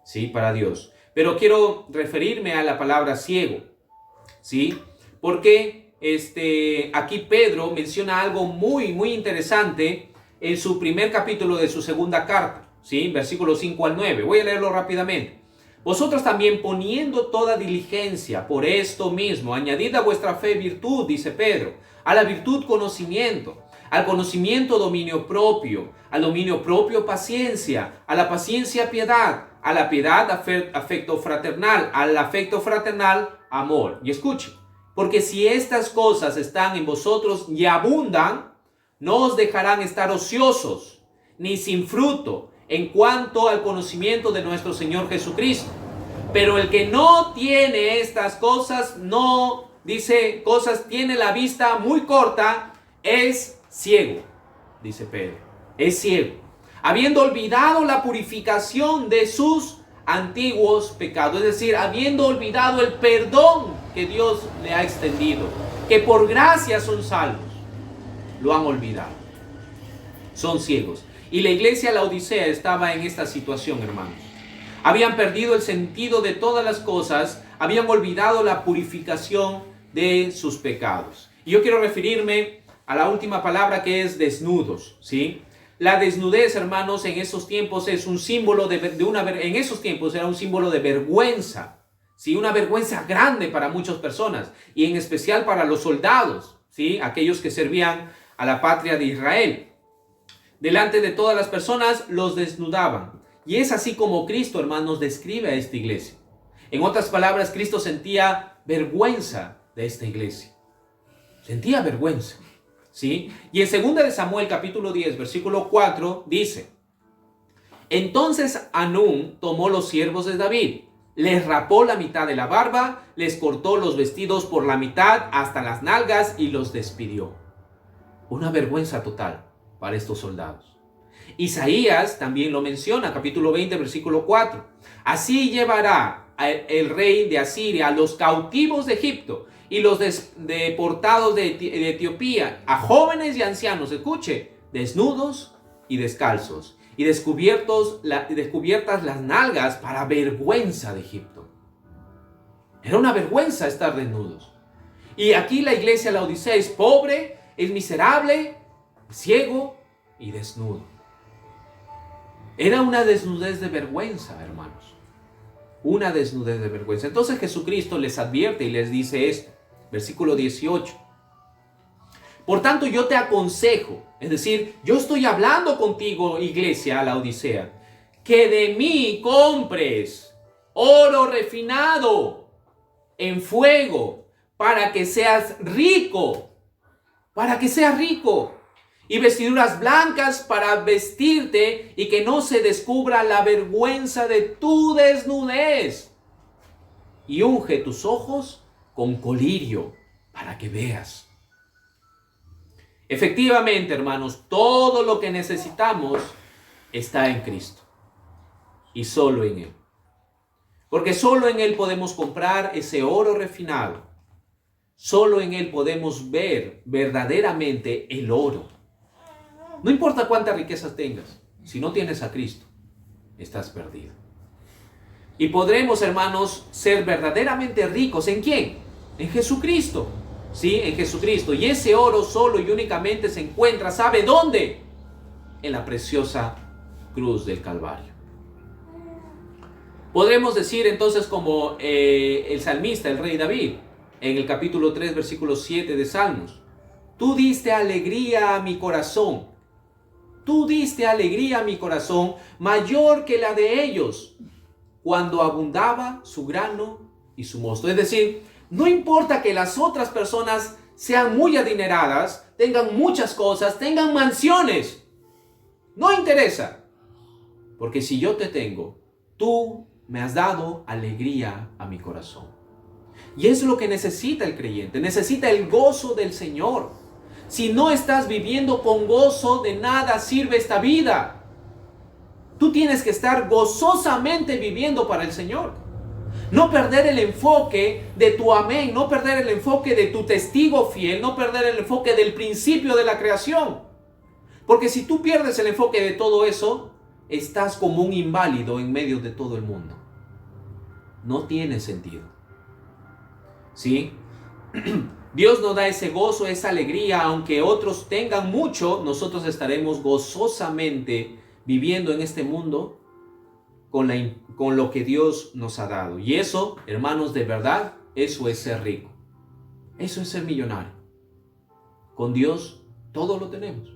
Sí, para Dios. Pero quiero referirme a la palabra ciego, ¿sí? Porque aquí Pedro menciona algo muy, muy interesante en su primer capítulo de su segunda carta, ¿sí? Versículos 5 al 9. Voy a leerlo rápidamente. Vosotros también, poniendo toda diligencia por esto mismo, añadid a vuestra fe virtud, dice Pedro, a la virtud conocimiento, al conocimiento dominio propio, al dominio propio paciencia, a la paciencia piedad, a la piedad afecto fraternal, al afecto fraternal amor. Y escuche, porque si estas cosas están en vosotros y abundan, no os dejarán estar ociosos, ni sin fruto, en cuanto al conocimiento de nuestro Señor Jesucristo. Pero el que no tiene estas cosas, tiene la vista muy corta, es ciego, dice Pedro, es ciego, habiendo olvidado la purificación de sus antiguos pecados, es decir, habiendo olvidado el perdón que Dios le ha extendido, que por gracia son salvos. lo han olvidado. Son ciegos. Y la iglesia de la Odisea estaba en esta situación, hermanos. Habían perdido el sentido de todas las cosas, habían olvidado la purificación de sus pecados. Y yo quiero referirme a la última palabra, que es desnudos, ¿sí? La desnudez, hermanos, en esos tiempos es un símbolo en esos tiempos era un símbolo de vergüenza, ¿sí? Una vergüenza grande para muchas personas, y en especial para los soldados, ¿sí? Aquellos que servían a la patria de Israel. Delante de todas las personas los desnudaban. Y es así como Cristo, hermanos, describe a esta iglesia. En otras palabras, Cristo sentía vergüenza de esta iglesia. Sentía vergüenza, ¿sí? Y en 2 de Samuel, capítulo 10, versículo 4, dice: entonces Hanún tomó los siervos de David, les rapó la mitad de la barba, les cortó los vestidos por la mitad hasta las nalgas y los despidió. Una vergüenza total para estos soldados. Isaías también lo menciona, capítulo 20, versículo 4. Así llevará el rey de Asiria a los cautivos de Egipto y los deportados de Etiopía, a jóvenes y ancianos, escuche, desnudos y descalzos, y descubiertas las nalgas, para vergüenza de Egipto. Era una vergüenza estar desnudos. Y aquí la iglesia de la Odisea es pobre, es miserable, ciego y desnudo. Era una desnudez de vergüenza, hermanos. Una desnudez de vergüenza. Entonces Jesucristo les advierte y les dice esto. Versículo 18. Por tanto, yo te aconsejo, es decir, yo estoy hablando contigo, iglesia, a la Odisea, que de mí compres oro refinado en fuego, para que seas rico. Para que seas rico. Y vestiduras blancas para vestirte, y que no se descubra la vergüenza de tu desnudez. Y unge tus ojos con colirio para que veas. Efectivamente, hermanos, todo lo que necesitamos está en Cristo. Y solo en Él. Porque solo en Él podemos comprar ese oro refinado. Solo en Él podemos ver verdaderamente el oro. No importa cuántas riquezas tengas, si no tienes a Cristo, estás perdido. Y podremos, hermanos, ser verdaderamente ricos. ¿En quién? En Jesucristo. Sí, en Jesucristo. Y ese oro solo y únicamente se encuentra, ¿sabe dónde? En la preciosa cruz del Calvario. Podremos decir entonces como el salmista, el rey David, en el capítulo 3, versículo 7 de Salmos: tú diste alegría a mi corazón. Tú diste alegría a mi corazón, mayor que la de ellos, cuando abundaba su grano y su mosto. Es decir, no importa que las otras personas sean muy adineradas, tengan muchas cosas, tengan mansiones. No interesa. Porque si yo te tengo, tú me has dado alegría a mi corazón. Y es lo que necesita el creyente. Necesita el gozo del Señor. Si no estás viviendo con gozo, de nada sirve esta vida. Tú tienes que estar gozosamente viviendo para el Señor. No perder el enfoque de tu amén, no perder el enfoque de tu testigo fiel, no perder el enfoque del principio de la creación. Porque si tú pierdes el enfoque de todo eso, estás como un inválido en medio de todo el mundo. No tiene sentido. ¿Sí? Dios nos da ese gozo, esa alegría, aunque otros tengan mucho, nosotros estaremos gozosamente viviendo en este mundo con lo que Dios nos ha dado. Y eso, hermanos, de verdad, eso es ser rico. Eso es ser millonario. Con Dios todo lo tenemos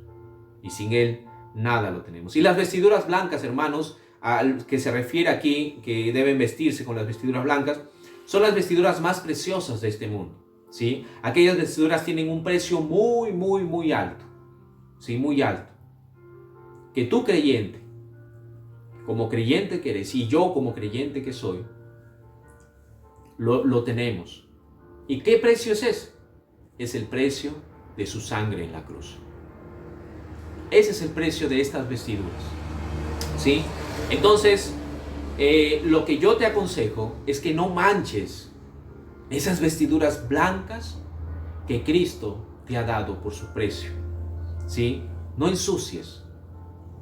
y sin Él nada lo tenemos. Y las vestiduras blancas, hermanos, al que se refiere aquí, que deben vestirse con las vestiduras blancas, son las vestiduras más preciosas de este mundo. ¿Sí? Aquellas vestiduras tienen un precio muy, muy, muy alto. ¿Sí? Muy alto. Que tú creyente, como creyente que eres, y yo como creyente que soy, lo tenemos. ¿Y qué precio es ese? Es el precio de su sangre en la cruz. Ese es el precio de estas vestiduras. ¿Sí? Entonces, lo que yo te aconsejo es que no manches esas vestiduras blancas que Cristo te ha dado por su precio. ¿sí? No ensucies,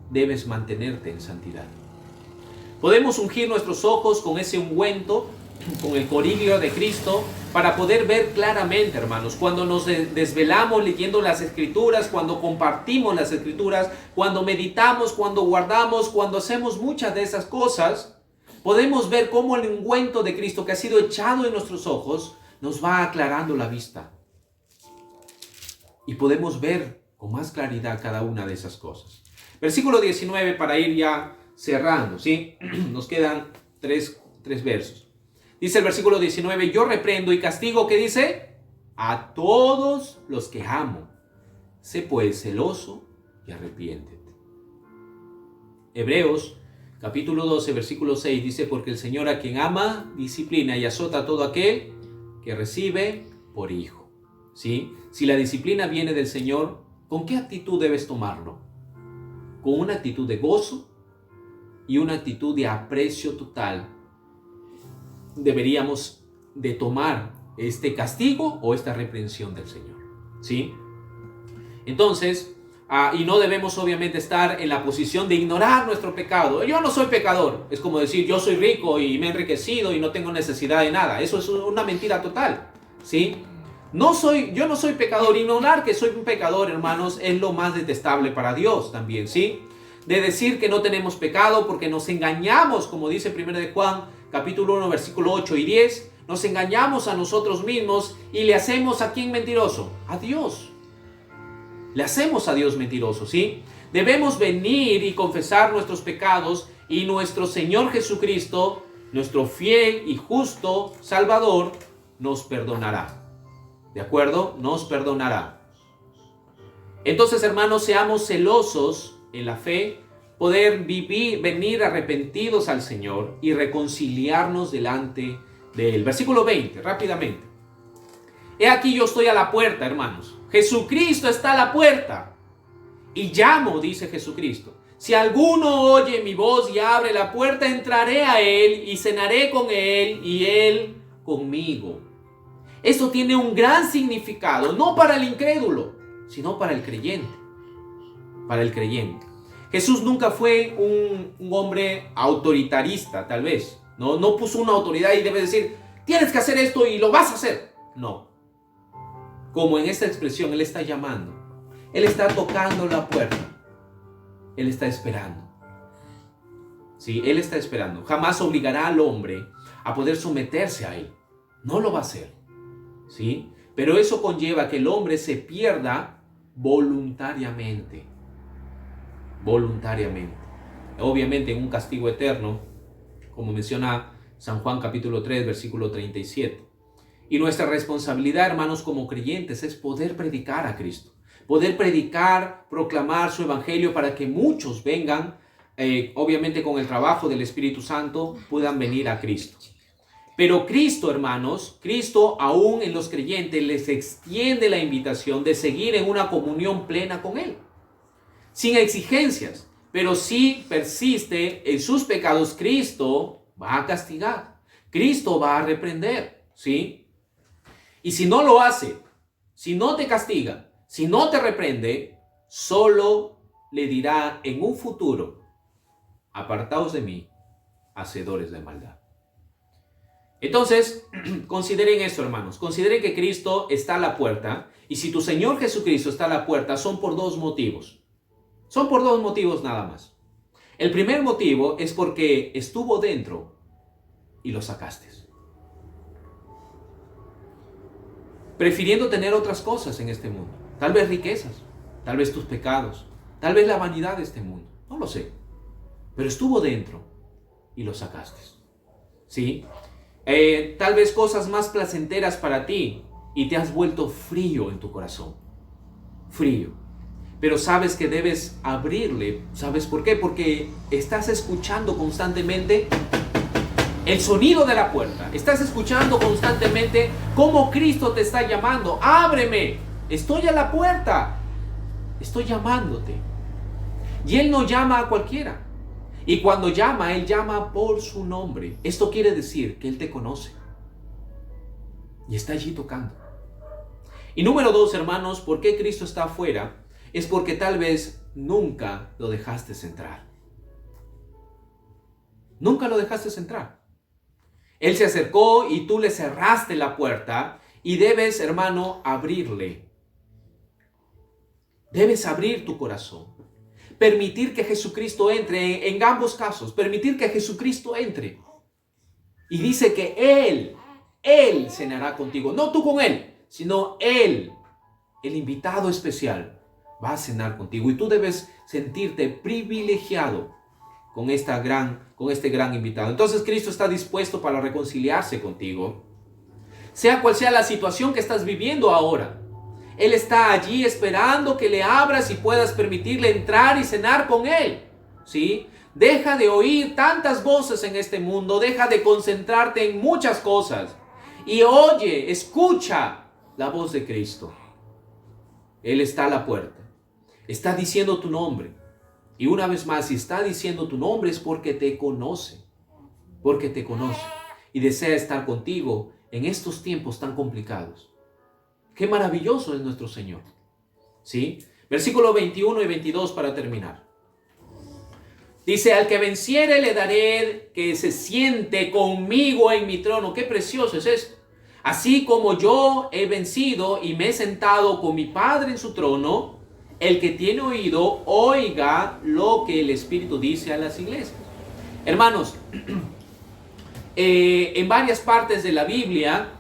debes mantenerte en santidad. Podemos ungir nuestros ojos con ese ungüento, con el coriglio de Cristo, para poder ver claramente, hermanos. Cuando nos desvelamos leyendo las Escrituras, cuando compartimos las Escrituras, cuando meditamos, cuando guardamos, cuando hacemos muchas de esas cosas, podemos ver cómo el ungüento de Cristo que ha sido echado en nuestros ojos nos va aclarando la vista. Y podemos ver con más claridad cada una de esas cosas. Versículo 19, para ir ya cerrando, ¿sí? Nos quedan tres versos. Dice el versículo 19, yo reprendo y castigo, ¿qué dice? A todos los que amo. Sé pues celoso y arrepiéntete. Hebreos capítulo 12, versículo 6 dice, porque el Señor a quien ama, disciplina y azota a todo aquel que recibe por hijo. ¿Sí? Si la disciplina viene del Señor, ¿con qué actitud debes tomarlo? Con una actitud de gozo y una actitud de aprecio total. Deberíamos de tomar este castigo o esta reprensión del Señor, ¿sí? Entonces, y no debemos obviamente estar en la posición de ignorar nuestro pecado. Yo no soy pecador. Es como decir, yo soy rico y me he enriquecido y no tengo necesidad de nada. Eso es una mentira total, ¿sí? Yo no soy pecador. Ignorar que soy un pecador, hermanos, es lo más detestable para Dios también, ¿sí? De decir que no tenemos pecado porque nos engañamos, como dice 1 de Juan, capítulo 1, versículo 8 y 10, nos engañamos a nosotros mismos y le hacemos ¿a quién mentiroso? A Dios. Le hacemos a Dios mentiroso, ¿sí? Debemos venir y confesar nuestros pecados y nuestro Señor Jesucristo, nuestro fiel y justo Salvador, nos perdonará. ¿De acuerdo? Nos perdonará. Entonces, hermanos, seamos celosos en la fe, poder venir arrepentidos al Señor y reconciliarnos delante de Él. Versículo 20, rápidamente. He aquí yo estoy a la puerta, hermanos. Jesucristo está a la puerta. Y llamo, dice Jesucristo. Si alguno oye mi voz y abre la puerta, entraré a Él y cenaré con Él y Él conmigo. Esto tiene un gran significado, no para el incrédulo, sino para el creyente. Para el creyente. Jesús nunca fue un hombre autoritarista, tal vez. No puso una autoridad y debe decir, tienes que hacer esto y lo vas a hacer. No. Como en esta expresión, Él está llamando. Él está tocando la puerta. Él está esperando. Sí, Él está esperando. Jamás obligará al hombre a poder someterse a Él. No lo va a hacer. ¿Sí? Pero eso conlleva que el hombre se pierda voluntariamente. Voluntariamente. Obviamente en un castigo eterno, como menciona San Juan capítulo 3, versículo 37. Y nuestra responsabilidad, hermanos, como creyentes, es poder predicar a Cristo. Poder predicar, proclamar su evangelio para que muchos vengan, obviamente con el trabajo del Espíritu Santo, puedan venir a Cristo. Pero Cristo, hermanos, Cristo aún en los creyentes les extiende la invitación de seguir en una comunión plena con Él. Sin exigencias, pero si persiste en sus pecados, Cristo va a castigar. Cristo va a reprender, ¿sí? Y si no lo hace, si no te castiga, si no te reprende, solo le dirá en un futuro, apartaos de mí, hacedores de maldad. Entonces, consideren esto, hermanos. Consideren que Cristo está a la puerta. Y si tu Señor Jesucristo está a la puerta, son por dos motivos. Son por dos motivos nada más. El primer motivo es porque estuvo dentro y lo sacaste. Prefiriendo tener otras cosas en este mundo. Tal vez riquezas, tal vez tus pecados, tal vez la vanidad de este mundo. No lo sé. Pero estuvo dentro y lo sacaste. ¿Sí? Tal vez cosas más placenteras para ti y te has vuelto frío en tu corazón. Frío. Pero sabes que debes abrirle. ¿Sabes por qué? Porque estás escuchando constantemente el sonido de la puerta. Estás escuchando constantemente cómo Cristo te está llamando. ¡Ábreme! Estoy a la puerta. Estoy llamándote. Y Él no llama a cualquiera. Y cuando llama, Él llama por su nombre. Esto quiere decir que Él te conoce. Y está allí tocando. Y número dos, hermanos, ¿por qué Cristo está afuera? es porque tal vez nunca lo dejaste entrar. Nunca lo dejaste entrar. Él se acercó y tú le cerraste la puerta y debes, hermano, abrirle. Debes abrir tu corazón. Permitir que Jesucristo entre en ambos casos. Permitir que Jesucristo entre. Y dice que Él cenará contigo. No tú con Él, sino Él, el invitado especial, va a cenar contigo. Y tú debes sentirte privilegiado con este gran invitado. Entonces Cristo está dispuesto para reconciliarse contigo. Sea cual sea la situación que estás viviendo ahora. Él está allí esperando que le abras y puedas permitirle entrar y cenar con Él. ¿Sí? Deja de oír tantas voces en este mundo. Deja de concentrarte en muchas cosas. Y oye, escucha la voz de Cristo. Él está a la puerta. Está diciendo tu nombre. Y una vez más, si está diciendo tu nombre es porque te conoce. Porque te conoce. Y desea estar contigo en estos tiempos tan complicados. Qué maravilloso es nuestro Señor. ¿Sí? Versículo 21 y 22 para terminar. Dice, al que venciere le daré que se siente conmigo en mi trono. Qué precioso es esto. Así como yo he vencido y me he sentado con mi Padre en su trono, el que tiene oído, oiga lo que el Espíritu dice a las iglesias. Hermanos, en varias partes de la Biblia,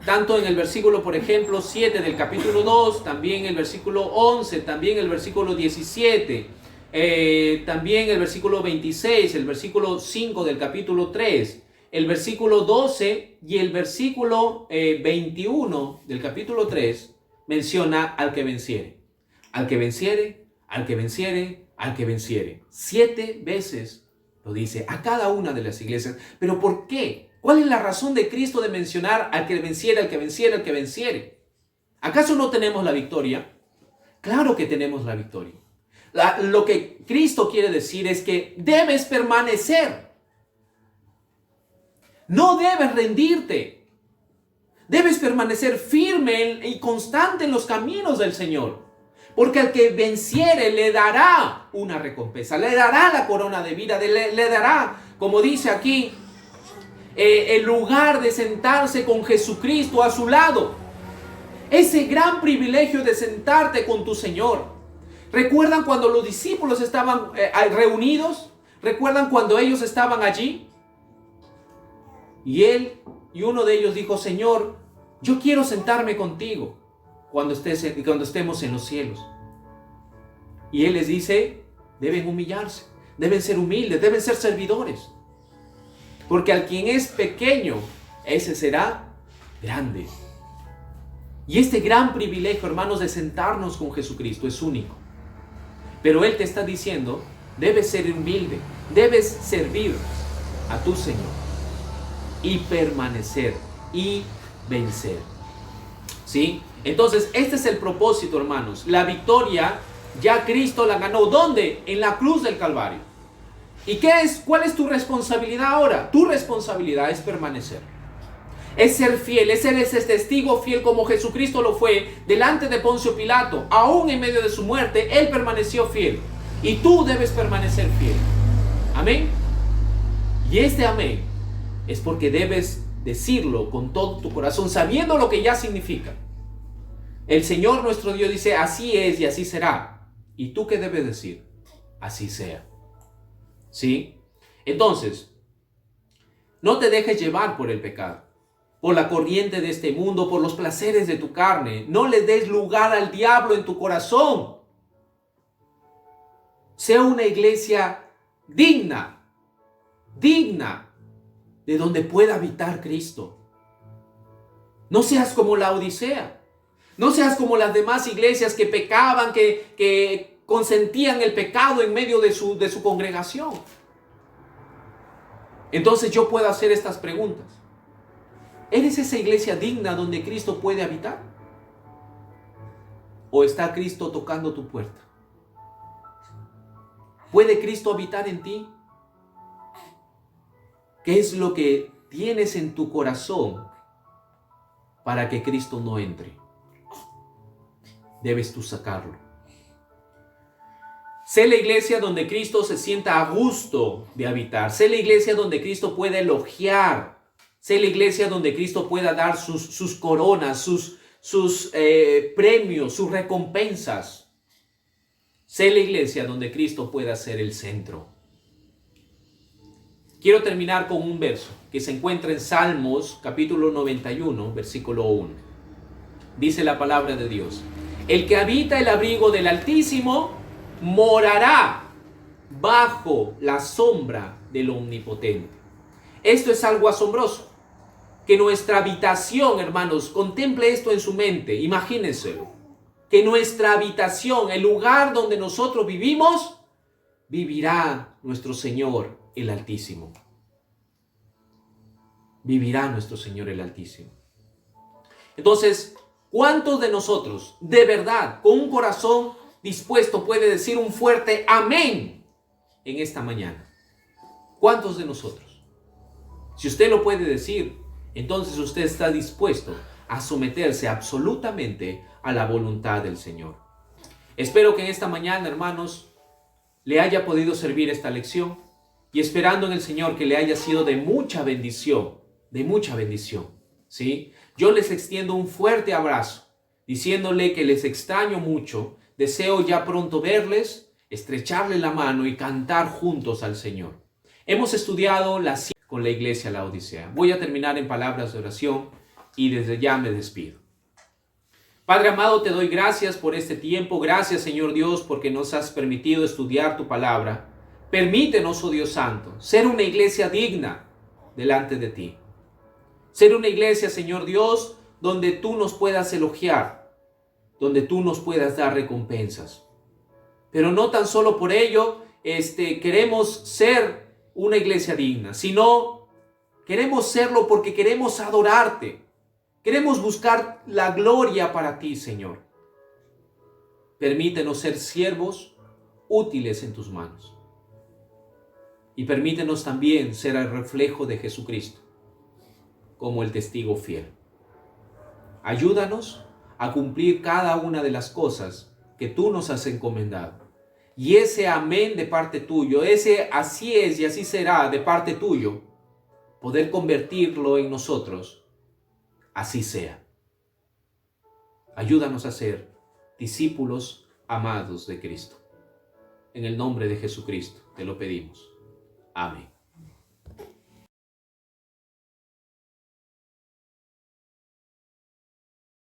tanto en el versículo, por ejemplo, 7 del capítulo 2, también el versículo 11, también el versículo 17, también el versículo 26, el versículo 5 del capítulo 3, el versículo 12 y el versículo 21 del capítulo 3 menciona al que venciere. Al que venciere, al que venciere, al que venciere. 7 veces lo dice a cada una de las iglesias. ¿Pero por qué? ¿Cuál es la razón de Cristo de mencionar al que venciere, al que venciere, al que venciere? ¿Acaso no tenemos la victoria? Claro que tenemos la victoria. Lo que Cristo quiere decir es que debes permanecer. No debes rendirte. Debes permanecer firme y constante en los caminos del Señor. Porque al que venciere le dará una recompensa, le dará la corona de vida, le dará, como dice aquí, el lugar de sentarse con Jesucristo a su lado. Ese gran privilegio de sentarte con tu Señor. ¿Recuerdan cuando los discípulos estaban reunidos? ¿Recuerdan cuando ellos estaban allí? Y uno de ellos dijo, Señor, yo quiero sentarme contigo cuando estemos en los cielos. Y Él les dice, deben humillarse, deben ser humildes, deben ser servidores. Porque al quien es pequeño, ese será grande. Y este gran privilegio, hermanos, de sentarnos con Jesucristo es único. Pero Él te está diciendo, debes ser humilde, debes servir a tu Señor y permanecer y vencer. ¿Sí? Entonces, este es el propósito, hermanos. La victoria ya Cristo la ganó. ¿Dónde? En la cruz del Calvario. ¿Y cuál es tu responsabilidad ahora? Tu responsabilidad es permanecer. Es ser fiel, es ser ese testigo fiel como Jesucristo lo fue delante de Poncio Pilato. Aún en medio de su muerte, Él permaneció fiel. Y tú debes permanecer fiel. Amén. Y este amén es porque debes decirlo con todo tu corazón, sabiendo lo que ya significa. El Señor nuestro Dios dice, así es y así será. ¿Y tú qué debes decir? Así sea. ¿Sí? Entonces, no te dejes llevar por el pecado, por la corriente de este mundo, por los placeres de tu carne. No le des lugar al diablo en tu corazón. Sea una iglesia digna de donde pueda habitar Cristo. No seas como la Odisea. No seas como las demás iglesias que pecaban, que consentían el pecado en medio de su congregación. Entonces yo puedo hacer estas preguntas. ¿Eres esa iglesia digna donde Cristo puede habitar? ¿O está Cristo tocando tu puerta? ¿Puede Cristo habitar en ti? ¿Qué es lo que tienes en tu corazón para que Cristo no entre? Debes tú sacarlo. Sé la iglesia donde Cristo se sienta a gusto de habitar. Sé la iglesia donde Cristo pueda elogiar. Sé la iglesia donde Cristo pueda dar sus coronas, sus premios, sus recompensas. Sé la iglesia donde Cristo pueda ser el centro. Quiero terminar con un verso que se encuentra en Salmos capítulo 91, versículo 1. Dice la palabra de Dios: el que habita el abrigo del Altísimo morará bajo la sombra del Omnipotente. Esto es algo asombroso. Que nuestra habitación, hermanos, contemple esto en su mente, imagínenselo. Que nuestra habitación, el lugar donde nosotros vivimos, vivirá nuestro Señor el Altísimo. Vivirá nuestro Señor el Altísimo. Entonces, ¿cuántos de nosotros, de verdad, con un corazón dispuesto, puede decir un fuerte amén en esta mañana? ¿Cuántos de nosotros? Si usted lo puede decir, entonces usted está dispuesto a someterse absolutamente a la voluntad del Señor. Espero que en esta mañana, hermanos, le haya podido servir esta lección y esperando en el Señor que le haya sido de mucha bendición, ¿sí? Yo les extiendo un fuerte abrazo, diciéndole que les extraño mucho, deseo ya pronto verles, estrecharle la mano y cantar juntos al Señor. Hemos estudiado la ciencia con la iglesia Laodicea. Voy a terminar en palabras de oración y desde ya me despido. Padre amado, te doy gracias por este tiempo. Gracias, Señor Dios, porque nos has permitido estudiar tu palabra. Permítenos, oh Dios Santo, ser una iglesia digna delante de ti. Ser una iglesia, Señor Dios, donde tú nos puedas elogiar, donde tú nos puedas dar recompensas. Pero no tan solo por ello queremos ser una iglesia digna, sino queremos serlo porque queremos adorarte. Queremos buscar la gloria para ti, Señor. Permítenos ser siervos útiles en tus manos. Y permítenos también ser el reflejo de Jesucristo, como el testigo fiel. Ayúdanos a cumplir cada una de las cosas que tú nos has encomendado. Y ese amén de parte tuyo, ese así es y así será de parte tuyo, poder convertirlo en nosotros, así sea. Ayúdanos a ser discípulos amados de Cristo. En el nombre de Jesucristo te lo pedimos. Amén.